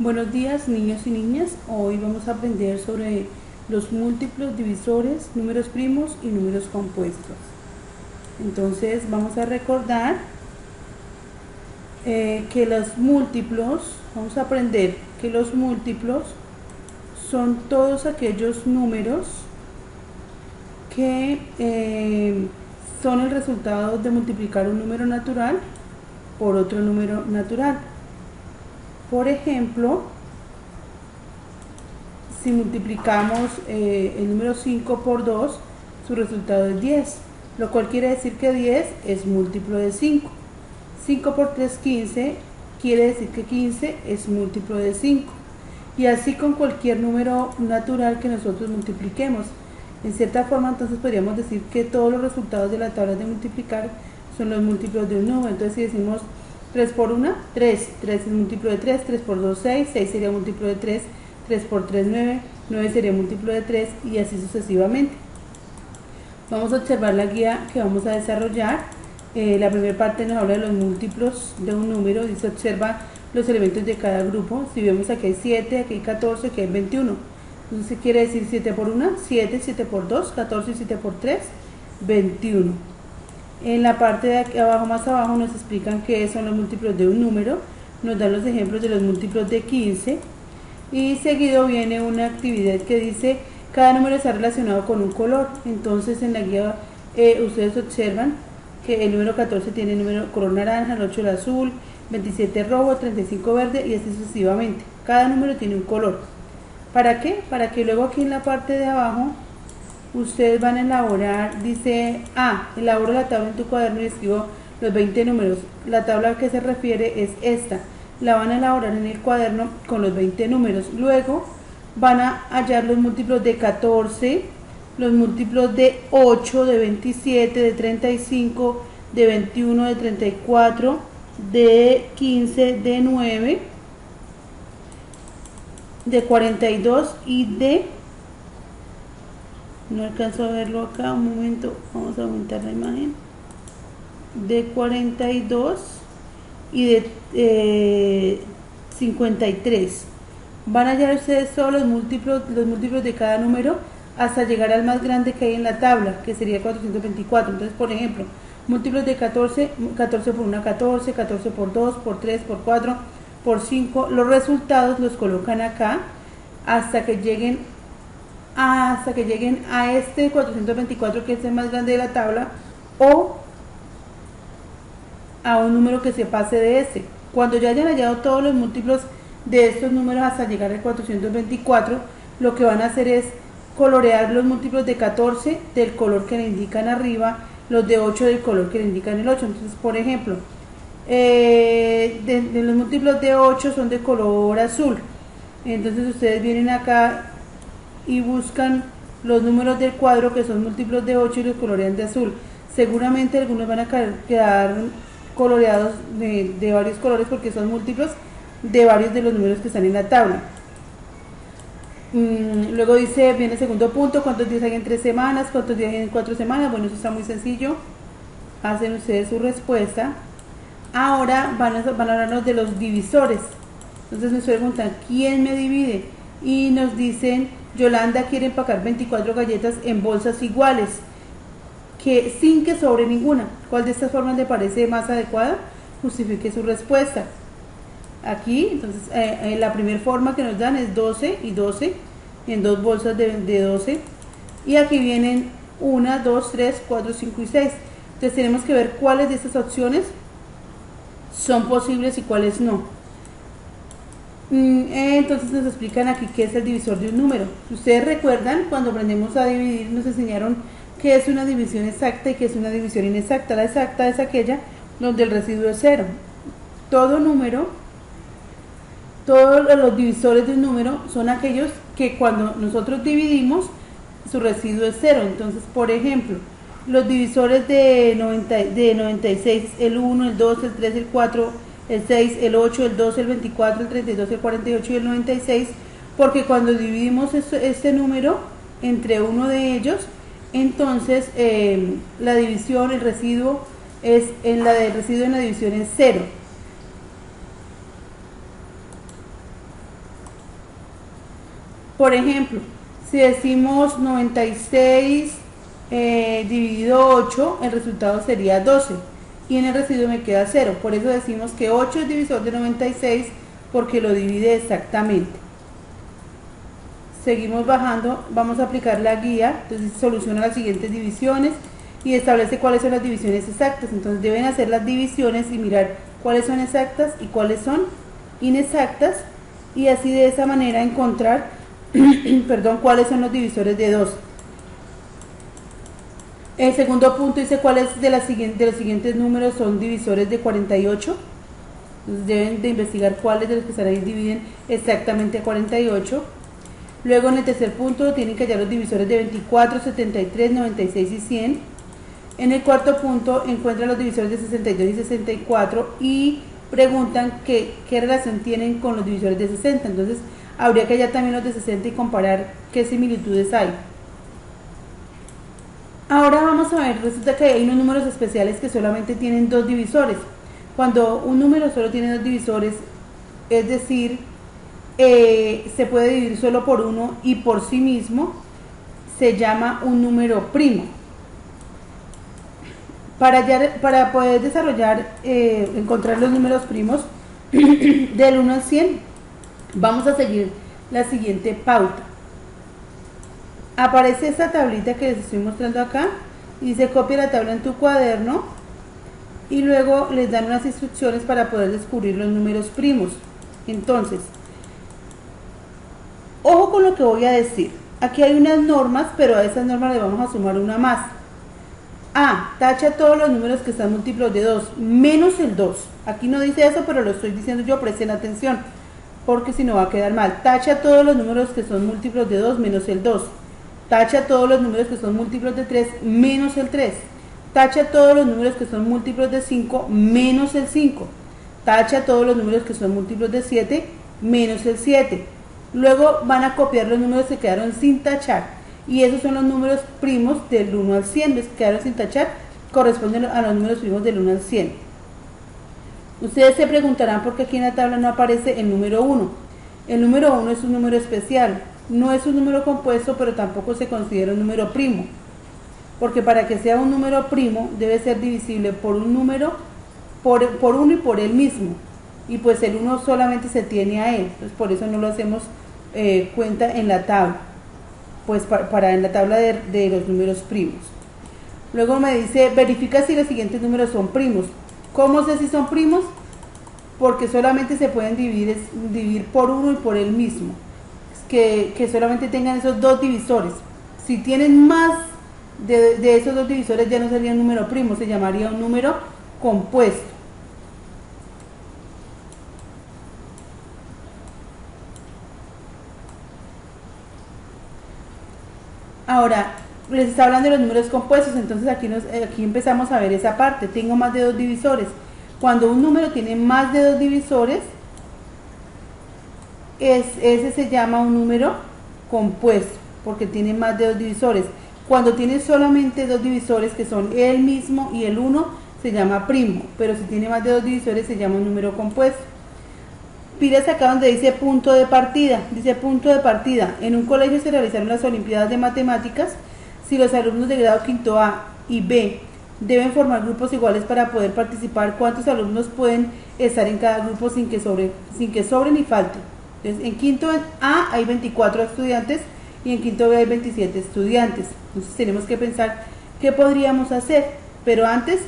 Buenos días, niños y niñas. Hoy vamos a aprender sobre los múltiplos, divisores, números primos y números compuestos. Entonces vamos a recordar que los múltiplos, vamos a aprender que los múltiplos son todos aquellos números que son el resultado de multiplicar un número natural por otro número natural. Por ejemplo, si multiplicamos el número 5 por 2, su resultado es 10, lo cual quiere decir que 10 es múltiplo de 5. 5 por 3, 15, quiere decir que 15 es múltiplo de 5. Y así con cualquier número natural que nosotros multipliquemos. En cierta forma, entonces podríamos decir que todos los resultados de la tabla de multiplicar son los múltiplos de un número. Entonces si decimos 3 por 1, 3. 3 es múltiplo de 3. 3 por 2, 6. 6 sería múltiplo de 3. 3 por 3, 9. 9 sería múltiplo de 3 y así sucesivamente. Vamos a observar la guía que vamos a desarrollar. La primera parte nos habla de los múltiplos de un número. Dice observa los elementos de cada grupo. Si vemos aquí hay 7, aquí hay 14, aquí hay 21. Entonces quiere decir 7 por 1, 7, 7 por 2, 14 y 7 por 3, 21. En la parte de aquí abajo, más abajo, nos explican qué son los múltiplos de un número, nos dan los ejemplos de los múltiplos de 15 y seguido viene una actividad que dice cada número está relacionado con un color. Entonces en la guía ustedes observan que el número 14 tiene el número color naranja, el 8 el azul, 27 rojo, 35 verde y así sucesivamente. Cada número tiene un color. ¿Para qué? Para que luego aquí en la parte de abajo ustedes van a elaborar, dice, elabora la tabla en tu cuaderno y escribo los 20 números. La tabla a que se refiere es esta. La van a elaborar en el cuaderno con los 20 números. Luego van a hallar los múltiplos de 14, los múltiplos de 8, de 27, de 35, de 21, de 34, de 15, de 9, de 42 y de... no alcanzo a verlo acá, un momento, vamos a aumentar la imagen, de 42 y de 53. Van a hallar ustedes todos los múltiplos de cada número hasta llegar al más grande que hay en la tabla, que sería 424. Entonces, por ejemplo, múltiplos de 14, 14 por 1, 14, 14 por 2, por 3, por 4, por 5. Los resultados los colocan acá hasta que lleguen a este 424, que es el más grande de la tabla, o a un número que se pase de ese. Cuando ya hayan hallado todos los múltiplos de estos números hasta llegar al 424, lo que van a hacer es colorear los múltiplos de 14 del color que le indican arriba, los de 8 del color que le indican el 8. Entonces, por ejemplo, de los múltiplos de 8 son de color azul. Entonces ustedes vienen acá y buscan los números del cuadro que son múltiplos de 8 y los colorean de azul. Seguramente algunos van a quedar coloreados de varios colores porque son múltiplos de varios de los números que están en la tabla. Luego dice, viene el segundo punto, ¿cuántos días hay en 3 semanas? ¿Cuántos días hay en 4 semanas? Bueno, eso está muy sencillo. Hacen ustedes su respuesta. Ahora van a hablarnos de los divisores. Entonces nos preguntan, ¿quién me divide? Y nos dicen, Yolanda quiere empacar 24 galletas en bolsas iguales, sin que sobre ninguna. ¿Cuál de estas formas le parece más adecuada? Justifique su respuesta. Aquí, entonces, la primera forma que nos dan es 12 y 12, en dos bolsas de 12. Y aquí vienen 1, 2, 3, 4, 5 y 6. Entonces tenemos que ver cuáles de estas opciones son posibles y cuáles no. Entonces nos explican aquí qué es el divisor de un número. Si ustedes recuerdan, cuando aprendemos a dividir nos enseñaron qué es una división exacta y qué es una división inexacta. La exacta es aquella donde el residuo es 0. Todo número, todos los divisores de un número son aquellos que cuando nosotros dividimos su residuo es 0. Entonces, por ejemplo, los divisores de 96, el 1, el 2, el 3, el 4, el 6, el 8, el 12, el 24, el 32, el 48 y el 96, porque cuando dividimos este número entre uno de ellos, entonces la división, el residuo en la división es 0. Por ejemplo, si decimos 96 dividido 8, el resultado sería 12 y en el residuo me queda 0. Por eso decimos que 8 es divisor de 96 porque lo divide exactamente. Seguimos bajando, vamos a aplicar la guía, entonces soluciona las siguientes divisiones y establece cuáles son las divisiones exactas. Entonces deben hacer las divisiones y mirar cuáles son exactas y cuáles son inexactas y así de esa manera encontrar perdón, cuáles son los divisores de 2. El segundo punto dice cuáles de los siguientes números son divisores de 48. Entonces deben de investigar cuáles de los que están ahí dividen exactamente a 48. Luego en el tercer punto tienen que hallar los divisores de 24, 73, 96 y 100. En el cuarto punto encuentran los divisores de 62 y 64 y preguntan qué relación tienen con los divisores de 60. Entonces habría que hallar también los de 60 y comparar qué similitudes hay. Ahora vamos a ver, resulta que hay unos números especiales que solamente tienen 2 divisores. Cuando un número solo tiene 2 divisores, es decir, se puede dividir solo por uno y por sí mismo, se llama un número primo. Para poder desarrollar, encontrar los números primos del 1 al 100, vamos a seguir la siguiente pauta. Aparece esta tablita que les estoy mostrando acá y dice copia la tabla en tu cuaderno y luego les dan unas instrucciones para poder descubrir los números primos. Entonces, ojo con lo que voy a decir. Aquí hay unas normas, pero a esas normas le vamos a sumar una más. A, tacha todos los números que están múltiplos de 2, menos el 2. Aquí no dice eso, pero lo estoy diciendo yo, presten atención, porque si no va a quedar mal. Tacha todos los números que son múltiplos de 2 menos el 2. Tacha todos los números que son múltiplos de 3 menos el 3. Tacha todos los números que son múltiplos de 5 menos el 5. Tacha todos los números que son múltiplos de 7 menos el 7. Luego van a copiar los números que quedaron sin tachar. Y esos son los números primos del 1 al 100. Los que quedaron sin tachar corresponden a los números primos del 1 al 100. Ustedes se preguntarán por qué aquí en la tabla no aparece el número 1. El número 1 es un número especial. No es un número compuesto, pero tampoco se considera un número primo. Porque para que sea un número primo debe ser divisible por un número, por uno y por él mismo. Y pues el 1 solamente se tiene a él. Entonces por eso no lo hacemos cuenta en la tabla. Pues en la tabla de los números primos. Luego me dice, verifica si los siguientes números son primos. ¿Cómo sé si son primos? Porque solamente se pueden dividir por uno y por él mismo. Que solamente tengan esos 2 divisores. Si tienen más de esos 2 divisores ya no sería un número primo, se llamaría un número compuesto. Ahora, les está hablando de los números compuestos, entonces aquí empezamos a ver esa parte. Tengo más de 2 divisores. Cuando un número tiene más de 2 divisores, ese se llama un número compuesto, porque tiene más de 2 divisores. Cuando tiene solamente 2 divisores, que son el mismo y el 1, se llama primo, pero si tiene más de 2 divisores, se llama un número compuesto. Pídase acá donde dice punto de partida. Dice punto de partida. En un colegio se realizaron las Olimpiadas de Matemáticas. Si los alumnos de grado quinto A y B deben formar grupos iguales para poder participar, ¿cuántos alumnos pueden estar en cada grupo sin que sobre ni falte? Entonces, en quinto A hay 24 estudiantes y en quinto B hay 27 estudiantes. Entonces tenemos que pensar qué podríamos hacer, pero antes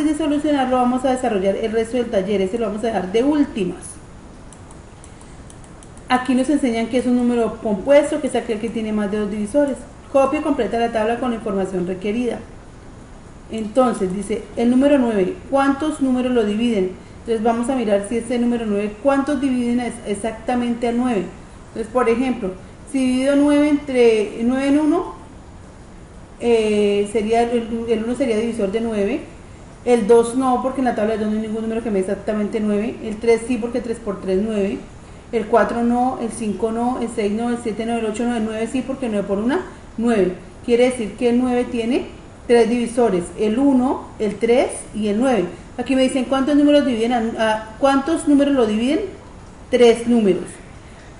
de solucionarlo vamos a desarrollar el resto del taller. Ese lo vamos a dejar de últimas. Aquí nos enseñan que es un número compuesto, que es aquel que tiene más de 2 divisores. Copia y completa la tabla con la información requerida. Entonces dice el número 9, ¿cuántos números lo dividen? Entonces vamos a mirar si este número 9, ¿cuántos dividen exactamente a 9? Entonces, por ejemplo, si divido 9 en 1, el 1 sería divisor de 9. El 2 no, porque en la tabla de 2 no hay ningún número que me dé exactamente 9. El 3 sí, porque 3 por 3 es 9. El 4 no, el 5 no, el 6 no, el 7 no, el 8 no, el 9 sí, porque 9 por 1, 9. Quiere decir que el 9 tiene 3 divisores, el 1, el 3 y el 9. Aquí me dicen cuántos números dividen, ¿cuántos números lo dividen? 3 números.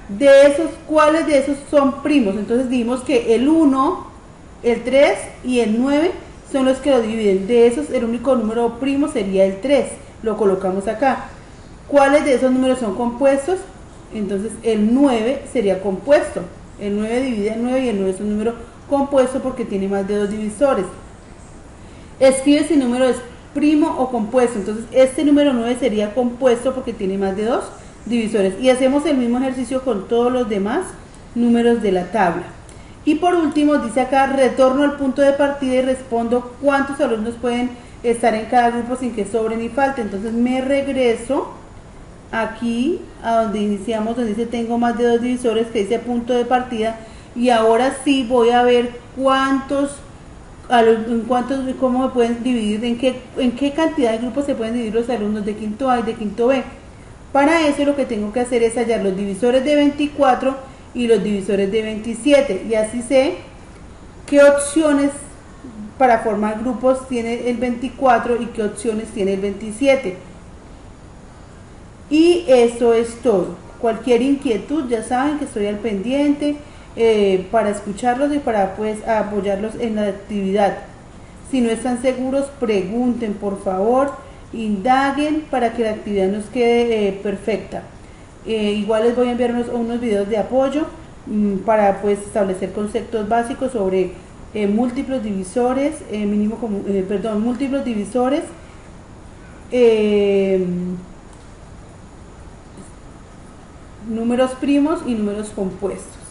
De esos, ¿cuáles de esos son primos? Entonces dijimos que el 1, el 3 y el 9 son los que lo dividen. De esos, el único número primo sería el 3. Lo colocamos acá. ¿Cuáles de esos números son compuestos? Entonces el 9 sería compuesto. El 9 divide el 9 y el 9 es un número compuesto porque tiene más de 2 divisores. Escribe si el número es primo o compuesto. Entonces este número 9 sería compuesto porque tiene más de 2 divisores. Y hacemos el mismo ejercicio con todos los demás números de la tabla. Y por último dice acá, retorno al punto de partida y respondo cuántos alumnos pueden estar en cada grupo sin que sobre ni falte. Entonces me regreso aquí a donde iniciamos, donde dice tengo más de 2 divisores, que dice punto de partida, y ahora sí voy a ver cómo me pueden dividir, en qué cantidad de grupos se pueden dividir los alumnos de quinto A y de quinto B. Para eso lo que tengo que hacer es hallar los divisores de 24 y los divisores de 27, y así sé qué opciones para formar grupos tiene el 24 y qué opciones tiene el 27. Y eso es todo. Cualquier inquietud, ya saben que estoy al pendiente para escucharlos y para pues apoyarlos en la actividad. Si no están seguros, pregunten, por favor, indaguen para que la actividad nos quede perfecta. Igual les voy a enviar unos videos de apoyo para pues establecer conceptos básicos sobre múltiplos divisores, múltiplos divisores, números primos y números compuestos.